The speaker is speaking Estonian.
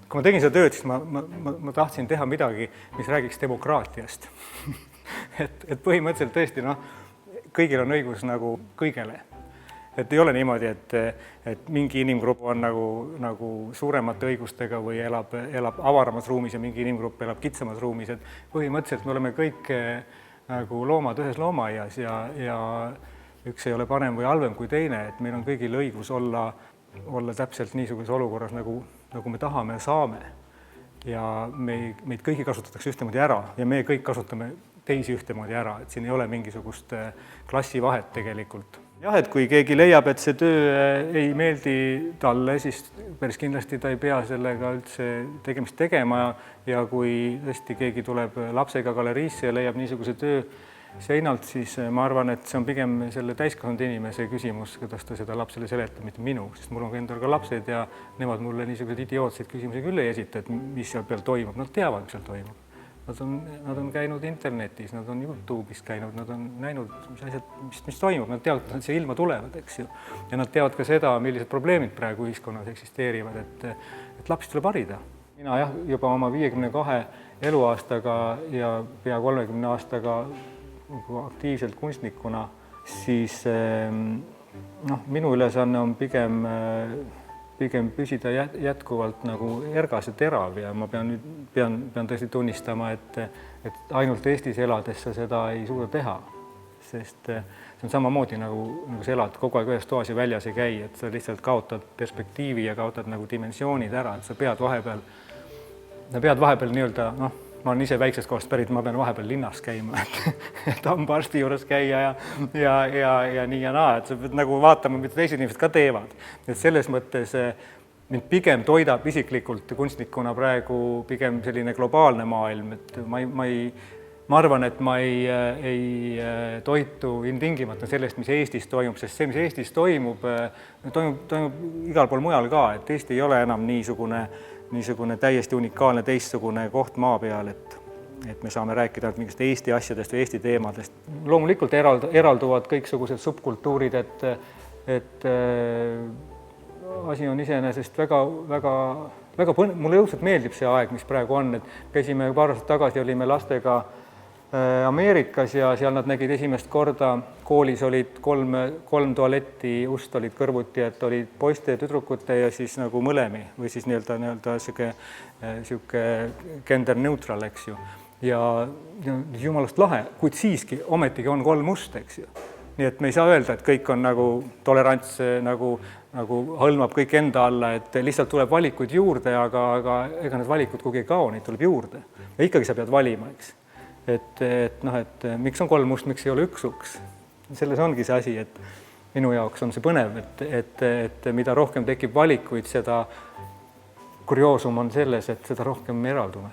kui ma tegin seda tööd, siis ma tahtsin teha midagi, mis räägiks demokraatiast. et põhimõtteliselt tõesti, kõigil on õigus nagu kõigele. Et ei ole niimoodi, et mingi inimgrupp on nagu suuremate õigustega või elab avaramas ruumis ja mingi inimgrupp elab kitsamas ruumis. Et põhimõtteliselt me oleme kõik nagu loomad ühes loomaaias ja üks ei ole parem või halvem kui teine, et meil on kõigil õigus olla täpselt niisuguses olukorras, nagu me tahame ja saame. Ja meid kõiki kasutatakse ühtemoodi ära ja me kõik kasutame teisi ühtemoodi ära, et siin ei ole mingisugust klassivahet tegelikult. Jah, et kui keegi leiab, et see töö ei meeldi talle, siis päris kindlasti ta ei pea sellega üldse tegemist tegema ja kui tõesti keegi tuleb lapsega galeriisse ja leiab niisuguse töö seinalt, siis ma arvan, et see on pigem selle täiskasvanud inimese küsimus, kuidas ta seda lapsele seletab, mitte minu, sest mul on endal ka lapsed ja nemad mulle niisuguseid idiootseid küsimusi küll ei esita, et mis seal peal toimub, nad teavad, mis seal toimub. Nad on käinud internetis, nad on YouTube'is käinud, nad on näinud, mis toimub, nad teavad, et nad siia ilma tulevad, eks ju. Ja nad teavad ka seda, millised probleemid praegu ühiskonnas eksisteerivad, et lapsi tuleb harida. Mina jah, juba oma 52 eluaastaga ja pea 30 aastaga aktiivselt kunstnikuna, siis minu ülesanne on pigem püsida jätkuvalt nagu ergas ja terav ja ma pean tõesti tunnistama, et ainult Eestis elades sa seda ei suuda teha, sest see on samamoodi nagu sa elad kogu aeg ühes toas ja väljas ei käi, et sa lihtsalt kaotad perspektiivi ja kaotad nagu dimensioonid ära, et sa pead vahepeal nii-öelda, ma olen ise väiksest kohast pärit, ma pean vahepeal linnas käima, et hambaarsti juures käia ja nii ja naa, et sa pead nagu vaatama, mida teised inimesed ka teevad. Et selles mõttes mind pigem toidab isiklikult kunstnikuna praegu pigem selline globaalne maailm, et ma arvan, et ma ei toitu ilmtingimata sellest, mis Eestis toimub, sest see, mis Eestis toimub igal pool mujal ka, et Eesti ei ole enam niisugune täiesti unikaalne teistsugune koht maa peal, et me saame rääkida mingist Eesti asjadest või Eesti teemadest. Loomulikult eralduvad kõiksugused subkultuurid, et asi on iseenesest väga mulle õudselt meeldib see aeg, mis praegu on, et käisime paar aastat tagasi, olime lastega Ameerikas ja seal nad nägid esimest korda, koolis olid kolm tualetti, ust olid kõrvuti, et olid poiste ja tüdrukute ja siis nagu mõlemi või siis nii-öelda siuke gender neutral, eks ju. Ja jumalast lahe, kuid siiski ometigi on kolm ust, eks ju. Nii et me ei saa öelda, et kõik on nagu tolerants, nagu hõlmab kõik enda alla, et lihtsalt tuleb valikuid juurde, aga ega need valikud kuhugi ei kao, neid tuleb juurde. Ja ikkagi sa pead valima, eks. Et miks on kolm ust, miks ei ole üks uks. Selles ongi see asi, et minu jaoks on see põnev, et mida rohkem tekib valikuid, seda kurioosum on selles, et seda rohkem me eraldume.